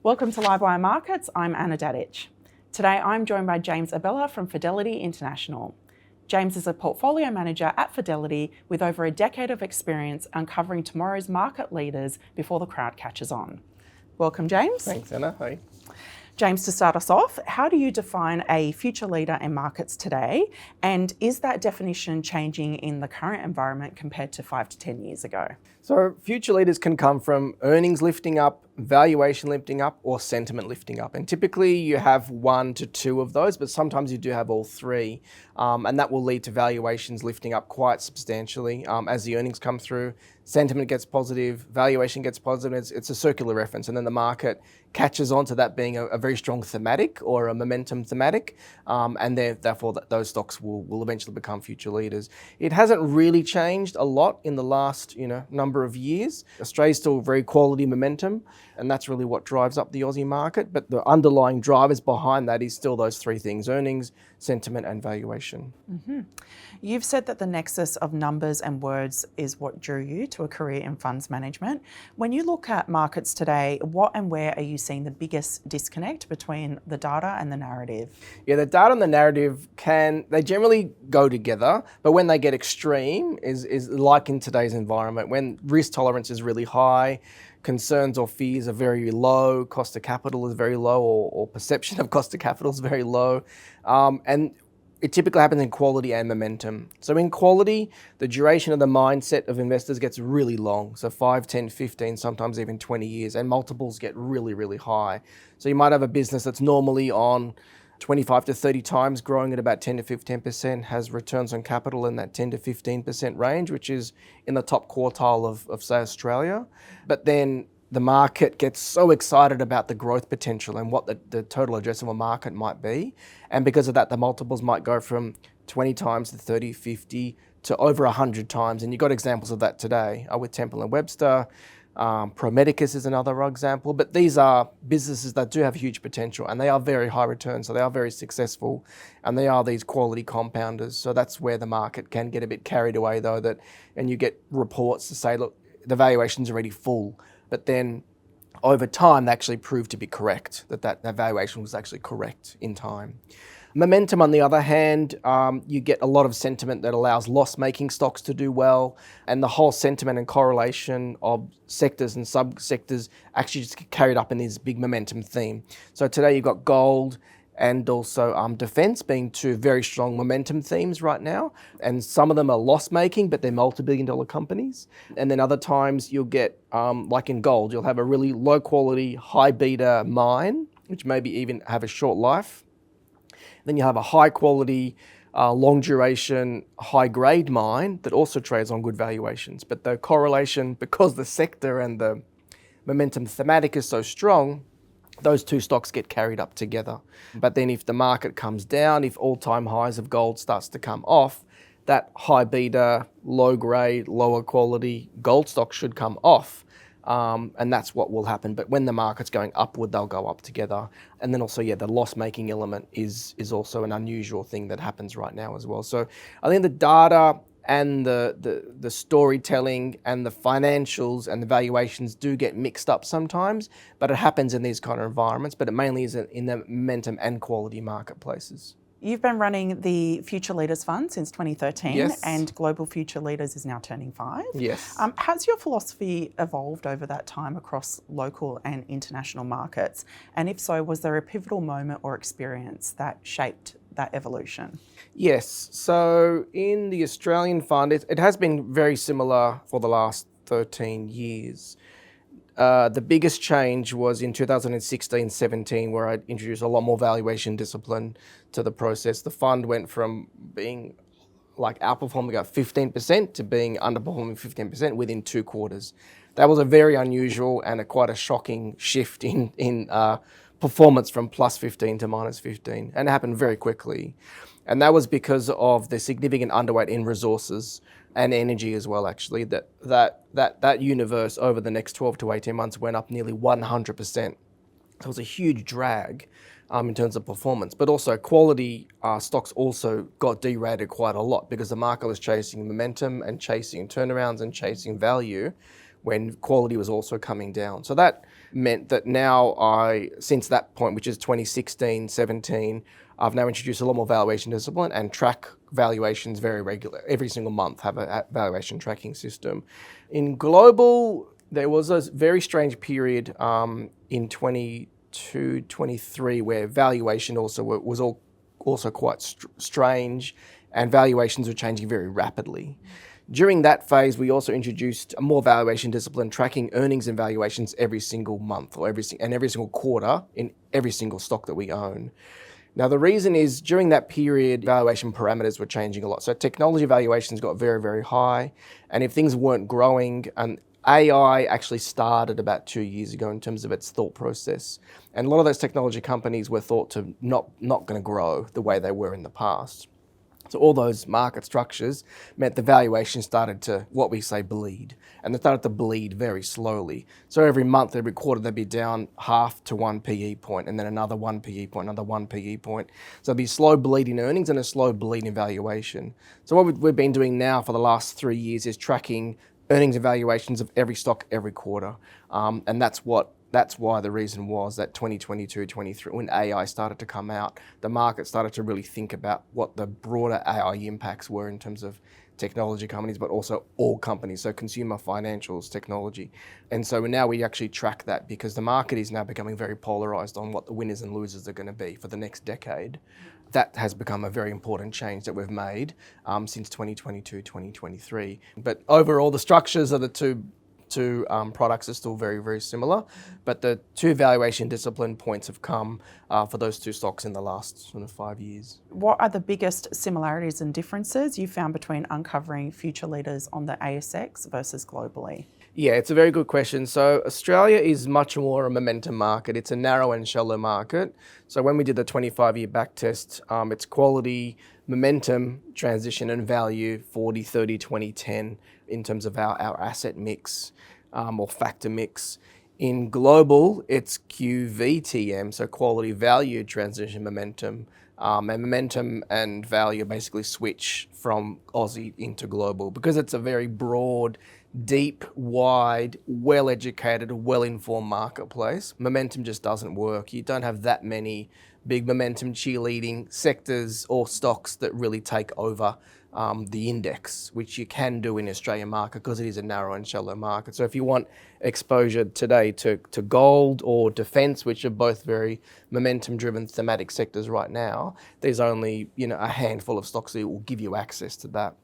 Welcome to Livewire Markets. I'm Anna Dadich. Today I'm joined by James Abela from Fidelity International. James is a portfolio manager at Fidelity with over a decade of experience uncovering tomorrow's market leaders before the crowd catches on. Welcome, James. Thanks, Anna. Hi. James, to start us off, how do you define a future leader in markets today? And is that definition changing in the current environment compared to 5 to 10 years ago? So future leaders can come from earnings lifting up, valuation lifting up, or sentiment lifting up. And typically you have 1 to 2 of those, but sometimes you do have all 3. And that will lead to valuations lifting up quite substantially as the earnings come through. Sentiment gets positive, valuation gets positive. It's a circular reference. And then the market catches on to that being a very strong thematic or a momentum thematic. And therefore those stocks will eventually become future leaders. It hasn't really changed a lot in the last number of years. Australia's still very quality momentum, and that's really what drives up the Aussie market. But the underlying drivers behind that is still those 3 things: earnings, sentiment, and valuation. Mm-hmm. You've said that the nexus of numbers and words is what drew you to a career in funds management. When you look at markets today, what and where are you seeing the biggest disconnect between the data and the narrative? Yeah, the data and the narrative they generally go together, but when they get extreme is like in today's environment, when risk tolerance is really high, concerns or fears are very low, cost of capital is very low, or perception of cost of capital is very low. And it typically happens in quality and momentum. So in quality, the duration of the mindset of investors gets really long. So 5, 10, 15, sometimes even 20 years, and multiples get really, really high. So you might have a business that's normally on 25 to 30 times, growing at about 10 to 15%, has returns on capital in that 10 to 15% range, which is in the top quartile of say, Australia. But then the market gets so excited about the growth potential and what the total addressable market might be. And because of that, the multiples might go from 20 times to 30, 50 to over 100 times. And you've got examples of that today with Temple & Webster. Pro Medicus is another example, but these are businesses that do have huge potential, and they are very high returns, so they are very successful, and they are these quality compounders. So that's where the market can get a bit carried away, though, and you get reports to say, look, the valuation's already full, but then over time they actually proved to be correct, that valuation was actually correct in time. Momentum, on the other hand, you get a lot of sentiment that allows loss-making stocks to do well, and the whole sentiment and correlation of sectors and sub-sectors actually just get carried up in this big momentum theme. So today you've got gold and also defence being 2 very strong momentum themes right now, and some of them are loss-making, but they're multi-billion-dollar companies. And then other times you'll get, like in gold, you'll have a really low-quality, high-beta mine, which maybe even have a short life. Then you have a high quality, long duration, high grade mine that also trades on good valuations. But the correlation, because the sector and the momentum thematic is so strong, those 2 stocks get carried up together. But then if the market comes down, if all-time highs of gold starts to come off, that high beta, low grade, lower quality gold stock should come off. And that's what will happen. But when the market's going upward, they'll go up together. And then also, the loss-making element is also an unusual thing that happens right now as well. So I think the data and the storytelling and the financials and the valuations do get mixed up sometimes, but it happens in these kind of environments, but it mainly is in the momentum and quality marketplaces. You've been running the Future Leaders Fund since 2013, yes. And Global Future Leaders is now turning 5. Yes. Has your philosophy evolved over that time across local and international markets? And if so, was there a pivotal moment or experience that shaped that evolution? Yes. So in the Australian fund, it has been very similar for the last 13 years. The biggest change was in 2016-17, where I introduced a lot more valuation discipline to the process. The fund went from being outperforming about 15% to being underperforming 15% within 2 quarters. That was a very unusual and quite a shocking shift in performance from plus 15 to minus 15, and it happened very quickly. And that was because of the significant underweight in resources and energy as well, actually, that universe over the next 12 to 18 months went up nearly 100%. So it was a huge drag in terms of performance, but also quality stocks also got derated quite a lot because the market was chasing momentum and chasing turnarounds and chasing value, when quality was also coming down. So that meant that now since that point, which is 2016, 17, I've now introduced a lot more valuation discipline and track valuations very regular. Every single month have a valuation tracking system. In global, there was a very strange period in 22, 23 where valuation was also quite strange, and valuations were changing very rapidly. During that phase, we also introduced a more valuation discipline, tracking earnings and valuations every single month or every single quarter in every single stock that we own. Now, the reason is during that period, valuation parameters were changing a lot. So technology valuations got very, very high. And if things weren't growing, and AI actually started about 2 years ago in terms of its thought process. And a lot of those technology companies were thought to not going to grow the way they were in the past. So all those market structures meant the valuation started to, what we say, bleed. And they started to bleed very slowly. So every month, every quarter, they'd be down half to 1 PE point, and then another 1 PE point, another 1 PE point. So it'd be slow bleeding earnings and a slow bleeding valuation. So what we've been doing now for the last 3 years is tracking earnings and valuations of every stock every quarter. And that's why the reason was that 2022, 23, when AI started to come out, the market started to really think about what the broader AI impacts were in terms of technology companies, but also all companies, so consumer, financials, technology. And so now we actually track that because the market is now becoming very polarized on what the winners and losers are going to be for the next decade. That has become a very important change that we've made since 2022, 2023. But overall, the structures of the two products are still very, very similar, but the two valuation discipline points have come for those two stocks in the last sort of 5 years. What are the biggest similarities and differences you found between uncovering future leaders on the ASX versus globally? Yeah, it's a very good question. So Australia is much more a momentum market. It's a narrow and shallow market. So when we did the 25-year back test, it's quality, momentum, transition and value, 40, 30, 20, 10 in terms of our asset mix or factor mix. In global, it's QVTM, so quality, value, transition, momentum. And momentum and value basically switch from Aussie into global because it's a very broad, deep, wide, well-educated, well-informed marketplace. Momentum just doesn't work. You don't have that many big momentum cheerleading sectors or stocks that really take over the index, which you can do in the Australian market because it is a narrow and shallow market. So if you want exposure today to gold or defence, which are both very momentum-driven thematic sectors right now, there's only a handful of stocks that will give you access to that.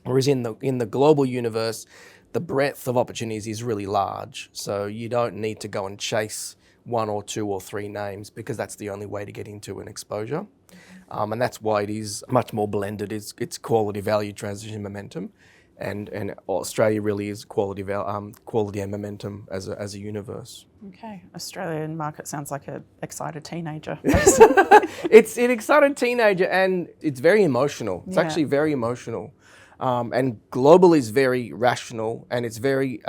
Whereas in the global universe, the breadth of opportunities is really large. So you don't need to go and chase one or two or three names because that's the only way to get into an exposure. And that's why it is much more blended. It's quality, value, transition, momentum. And Australia really is quality and momentum as a universe. Okay, Australian market sounds like an excited teenager. It's an excited teenager and it's very emotional. It's actually very emotional. And global is very rational and it's very,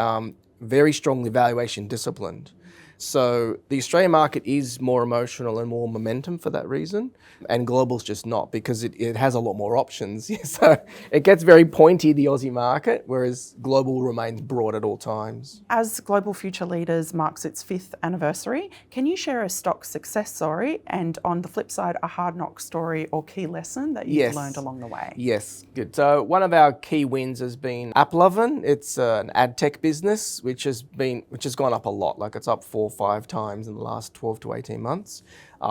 very strongly valuation disciplined. So the Australian market is more emotional and more momentum for that reason, and global's just not because it has a lot more options. So it gets very pointy, the Aussie market, whereas global remains broad at all times. As Global Future Leaders marks its 5th anniversary, can you share a stock success story and on the flip side, a hard knock story or key lesson that you've learned along the way? Yes, good. So one of our key wins has been Abela. It's an ad tech business which has gone up a lot. Like it's up 4 or 5 times in the last 12 to 18 months.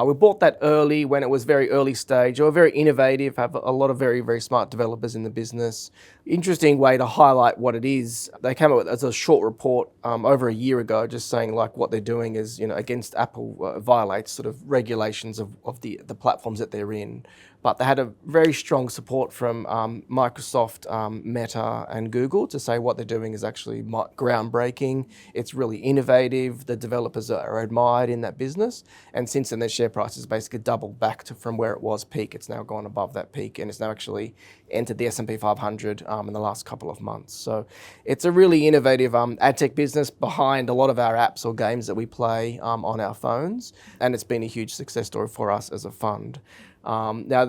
We bought that early when it was very early stage. They were very innovative, have a lot of very, very smart developers in the business. Interesting way to highlight what it is. They came up with as a short report over a year ago, just saying like what they're doing is, against Apple violates sort of regulations of the platforms that they're in. But they had a very strong support from Microsoft, Meta and Google to say what they're doing is actually groundbreaking. It's really innovative. The developers are admired in that business. And since then, their share price has basically doubled back from where it was peak. It's now gone above that peak and it's now actually entered the S&P 500 in the last couple of months. So it's a really innovative ad tech business behind a lot of our apps or games that we play on our phones. And it's been a huge success story for us as a fund. Now,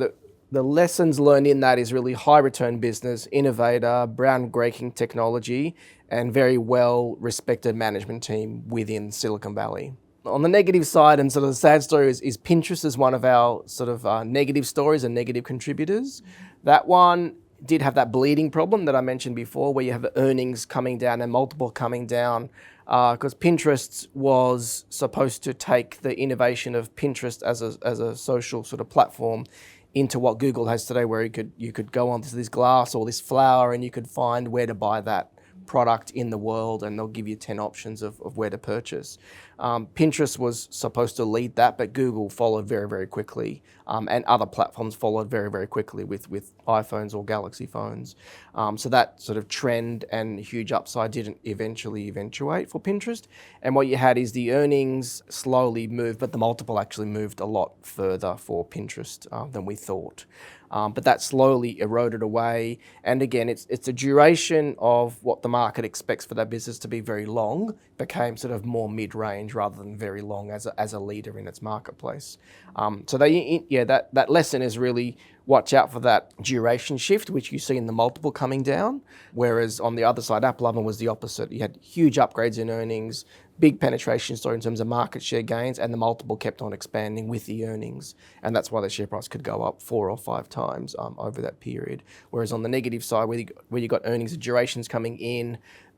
the lessons learned in that is really high return business, innovator, groundbreaking technology, and very well respected management team within Silicon Valley. On the negative side, and sort of the sad story is Pinterest is one of our sort of negative stories and negative contributors. That one did have that bleeding problem that I mentioned before, where you have earnings coming down and multiple coming down, because Pinterest was supposed to take the innovation of Pinterest as a social sort of platform into what Google has today, where you could go onto this glass or this flower and you could find where to buy that product in the world, and they'll give you 10 options of where to purchase. Pinterest was supposed to lead that, but Google followed very, very quickly, and other platforms followed very, very quickly with iPhones or Galaxy phones. So that sort of trend and huge upside didn't eventually eventuate for Pinterest. And what you had is the earnings slowly moved, but the multiple actually moved a lot further for Pinterest than we thought. But that slowly eroded away. And again, it's a duration of what the market expects for that business to be very long, became sort of more mid-range rather than very long as a leader in its marketplace. So that lesson is really watch out for that duration shift, which you see in the multiple coming down. Whereas on the other side, Abela was the opposite. You had huge upgrades in earnings, big penetration story in terms of market share gains, and the multiple kept on expanding with the earnings. And that's why the share price could go up 4 or 5 times over that period. Whereas on the negative side, where you got earnings durations coming in,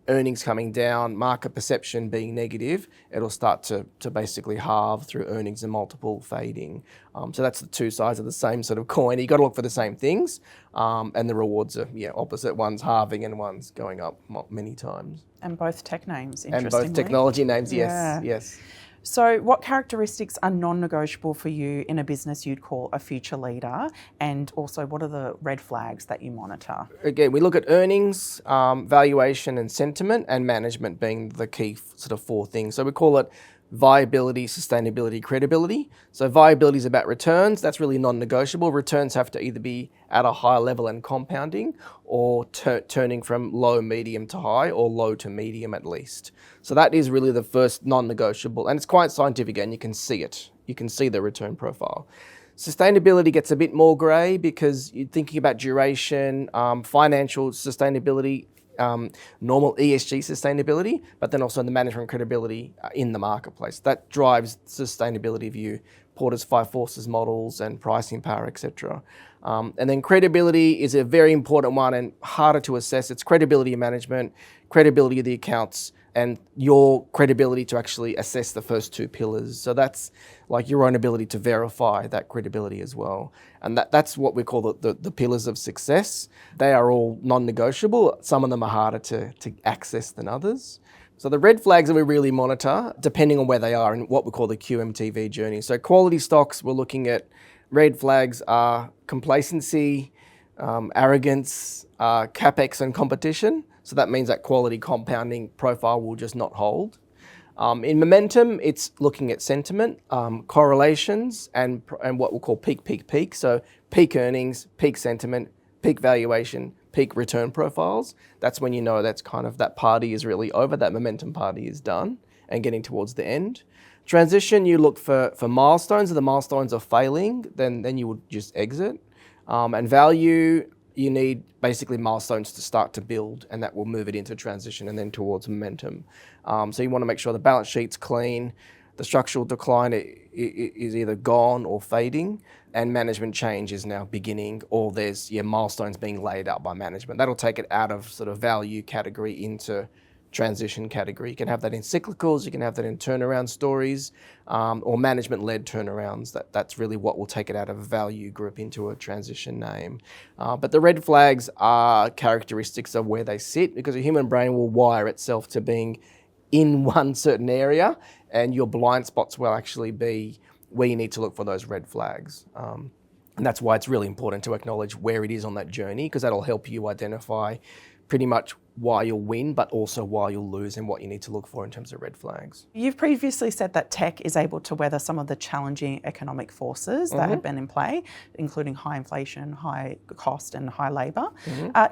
earnings coming down, market perception being negative, it'll start to basically halve through earnings and multiple fading. So that's the two sides of the same sort of coin. You got to look for the same things, and the rewards are opposite. One's halving and one's going up many times. And both tech names, interestingly. And both technology names, yes. So what characteristics are non-negotiable for you in a business you'd call a future leader? And also, what are the red flags that you monitor? Again, we look at earnings, valuation and sentiment, and management being the key sort of 4 things. So we call it viability, sustainability, credibility. So viability is about returns. That's really non-negotiable. Returns have to either be at a high level and compounding, or turning from low, medium to high, or low to medium at least. So that is really the first non-negotiable, and it's quite scientific, and you can see it. You can see the return profile. Sustainability gets a bit more grey because you're thinking about duration, financial sustainability, normal ESG sustainability, but then also the management credibility in the marketplace. That drives sustainability view, Porter's 5 forces models and pricing power, etc. And then credibility is a very important one and harder to assess. It's credibility of management, credibility of the accounts, and your credibility to actually assess the first 2 pillars. So that's like your own ability to verify that credibility as well. And that's what we call the pillars of success. They are all non-negotiable. Some of them are harder to access than others. So the red flags that we really monitor, depending on where they are in what we call the QMTV journey. So quality stocks, we're looking at red flags are complacency, arrogance, capex and competition. So that means that quality compounding profile will just not hold. In momentum, it's looking at sentiment, correlations, and what we'll call peak. So peak earnings, peak sentiment, peak valuation, peak return profiles. That's when you know that's kind of that party is really over, that momentum party is done and getting towards the end. Transition, you look for milestones. If the milestones are failing, then you would just exit. And value, you need basically milestones to start to build, and that will move it into transition and then towards momentum. So you want to make sure the balance sheet's clean, the structural decline is either gone or fading, and management change is now beginning, or there's milestones being laid out by management. That'll take it out of sort of value category into transition category. You can have that in cyclicals, you can have that in turnaround stories, or management-led turnarounds. That's really what will take it out of a value group into a transition name. But the red flags are characteristics of where they sit, because a human brain will wire itself to being in one certain area, and your blind spots will actually be where you need to look for those red flags. And that's why it's really important to acknowledge where it is on that journey, because that'll help you identify pretty much why you'll win, but also why you'll lose and what you need to look for in terms of red flags. You've previously said that tech is able to weather some of the challenging economic forces that have been in play, including high inflation, high cost and high labour.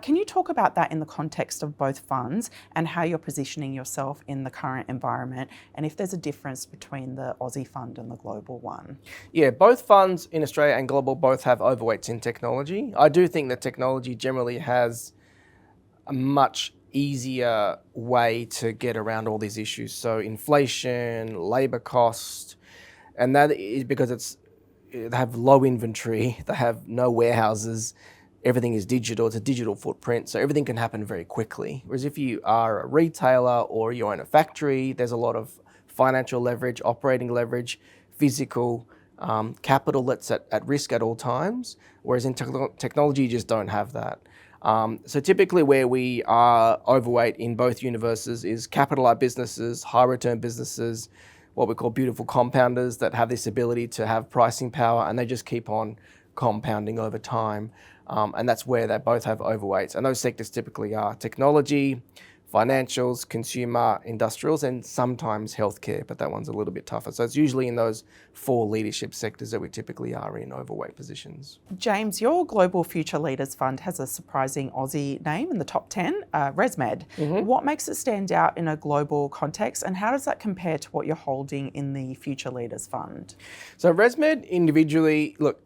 Can you talk about that in the context of both funds and how you're positioning yourself in the current environment, and if there's a difference between the Aussie fund and the global one? Yeah, both funds in Australia and global both have overweights in technology. I do think that technology generally has a much easier way to get around all these issues. So inflation, labor cost, and that is because they have low inventory, they have no warehouses, everything is digital, it's a digital footprint, so everything can happen very quickly. Whereas if you are a retailer or you own a factory, there's a lot of financial leverage, operating leverage, physical capital that's at risk at all times, whereas in technology you just don't have that. So typically where we are overweight in both universes is capital-light businesses, high-return businesses, what we call beautiful compounders that have this ability to have pricing power, and they just keep on compounding over time. And that's where they both have overweights. And those sectors typically are technology, financials, consumer, industrials, and sometimes healthcare, but that one's a little bit tougher. So it's usually in those 4 leadership sectors that we typically are in overweight positions. James, your Global Future Leaders Fund has a surprising Aussie name in the top 10, ResMed. What makes it stand out in a global context, and how does that compare to what you're holding in the Future Leaders Fund? So ResMed individually, look,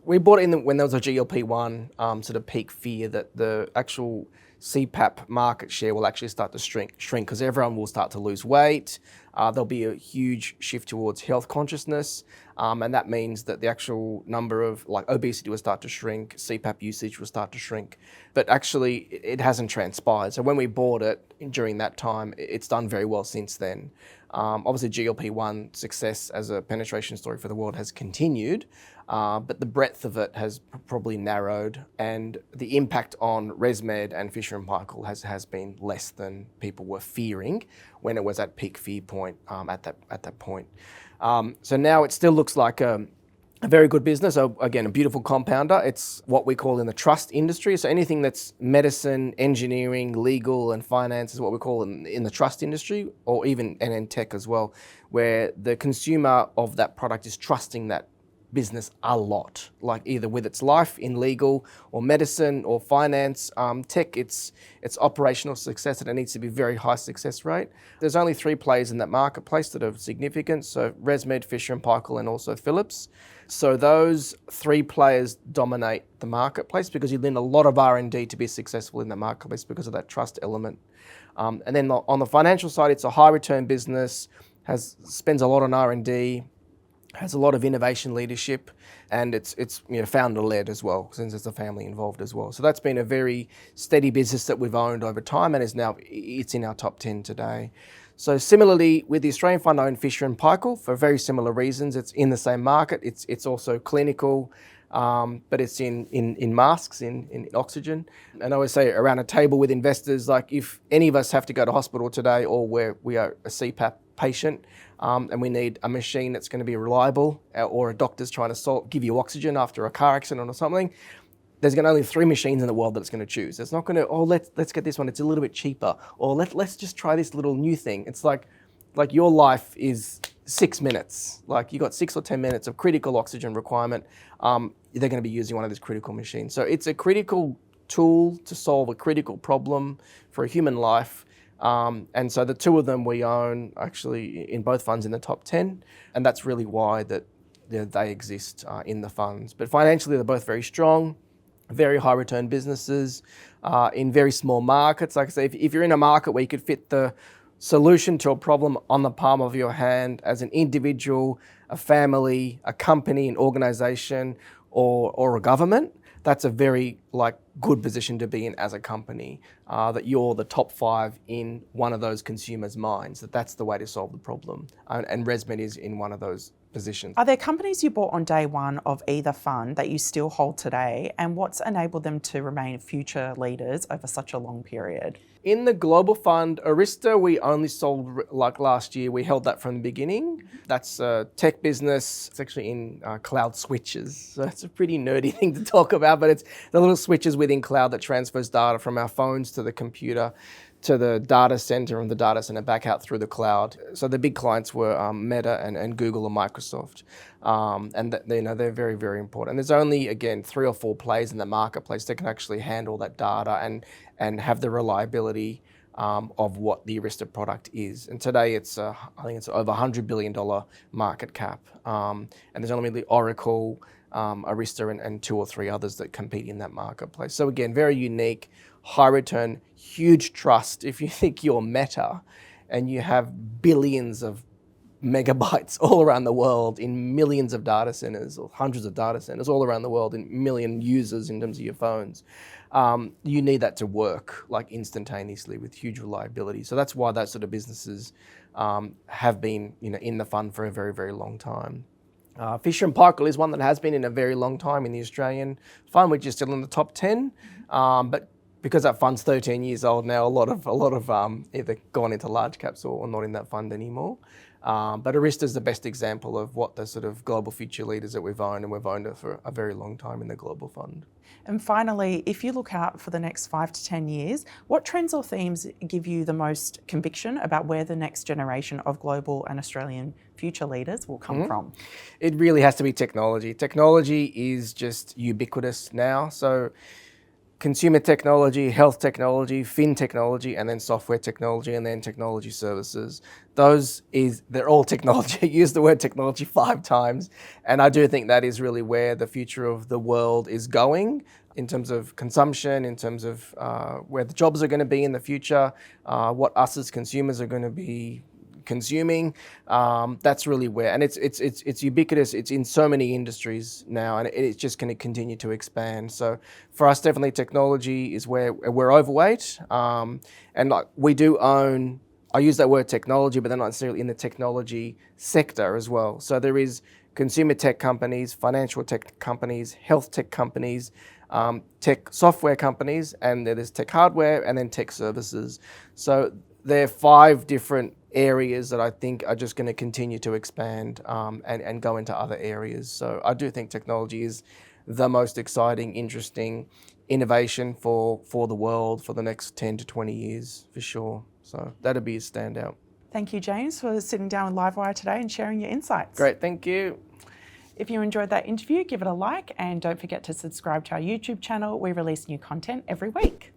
we bought it when there was a GLP-1 sort of peak fear that the actual CPAP market share will actually start to shrink because everyone will start to lose weight. There'll be a huge shift towards health consciousness, and that means that the actual number of obesity will start to shrink, CPAP usage will start to shrink, but actually it hasn't transpired. So when we bought it during that time, it's done very well since then. Obviously GLP-1 success as a penetration story for the world has continued, but the breadth of it has probably narrowed, and the impact on ResMed and Fisher & Paykel has been less than people were fearing when it was at peak fear point at that point. So now it still looks like a very good business. So again, a beautiful compounder. It's what we call in the trust industry. So anything that's medicine, engineering, legal, and finance is what we call in the trust industry, or even in tech as well, where the consumer of that product is trusting that business a lot, like either with its life in legal or medicine or finance. Tech, it's operational success, and it needs to be very high success rate. There's only 3 players in that marketplace that are significant, so ResMed, Fisher & Paykel, and also Philips. So those 3 players dominate the marketplace because you need a lot of R&D to be successful in the marketplace because of that trust element. And then on the financial side, it's a high return business, spends a lot on R&D, has a lot of innovation leadership, and it's founder-led as well, since there's a family involved as well. So that's been a very steady business that we've owned over time, and it's in our top 10 today. So similarly, with the Australian fund, I own Fisher & Paykel for very similar reasons. It's in the same market. It's also clinical, but it's in masks, in oxygen. And I always say around a table with investors, like if any of us have to go to hospital today, or we are a CPAP patient, and we need a machine that's going to be reliable, or a doctor's trying to give you oxygen after a car accident or something, there's going to only 3 machines in the world that it's going to choose. It's not going to, let's get this one, it's a little bit cheaper, or let's just try this little new thing. It's like your life is 6 minutes. Like you got 6 or 10 minutes of critical oxygen requirement. They're going to be using one of these critical machines. So it's a critical tool to solve a critical problem for a human life. And so the 2 of them we own actually in both funds in the top 10, and that's really why they exist in the funds. But financially, they're both very strong, very high return businesses in very small markets. Like I say, if you're in a market where you could fit the solution to a problem on the palm of your hand as an individual, a family, a company, an organization, or a government, that's a very good position to be in as a company, that you're the top 5 in one of those consumers' minds, that's the way to solve the problem. And ResMed is in one of those positions. Are there companies you bought on day one of either fund that you still hold today, and what's enabled them to remain future leaders over such a long period? In the global fund, Arista, we only sold last year. We held that from the beginning. That's a tech business. It's actually in cloud switches. So it's a pretty nerdy thing to talk about, but it's the little switches within cloud that transfers data from our phones to the computer, to the data center, and the data center back out through the cloud. So the big clients were Meta and Google and Microsoft. And they're very, very important. And there's only, again, 3 or 4 players in the marketplace that can actually handle that data and have the reliability of what the Arista product is. And today I think it's over $100 billion market cap. And there's only really Oracle, Arista and 2 or 3 others that compete in that marketplace. So again, very unique, high return, huge trust. If you think you're Meta and you have billions of megabytes all around the world in millions of data centers or hundreds of data centers all around the world in million users in terms of your phones, you need that to work like instantaneously with huge reliability. So that's why that sort of businesses have been in the fund for a very, very long time. Fisher & Paykel is one that has been in a very long time in the Australian fund, which is still in the top 10, but because that fund's 13 years old now, a lot of either gone into large caps or not in that fund anymore. But Arista is the best example of what the sort of global future leaders that we've owned, and we've owned it for a very long time in the global fund. And finally, if you look out for the next 5 to 10 years, what trends or themes give you the most conviction about where the next generation of global and Australian future leaders will come from? It really has to be technology. Technology is just ubiquitous now. So consumer technology, health technology, fin technology, and then software technology, and then technology services. They're all technology. I use the word technology 5 times. And I do think that is really where the future of the world is going in terms of consumption, in terms of where the jobs are going to be in the future, what us as consumers are going to be consuming. That's really where, and it's ubiquitous. It's in so many industries now, and it's just going to continue to expand. So for us, definitely technology is where we're overweight, and like we do own. I use that word technology, but they're not necessarily in the technology sector as well. So there is consumer tech companies, financial tech companies, health tech companies, tech software companies, and there's tech hardware, and then tech services. So there are 5 different areas that I think are just going to continue to expand and go into other areas. So I do think technology is the most exciting, interesting innovation for the world for the next 10 to 20 years, for sure. So that'd be a standout. Thank you, James, for sitting down with Livewire today and sharing your insights. Great, thank you. If you enjoyed that interview, give it a like, and don't forget to subscribe to our YouTube channel. We release new content every week.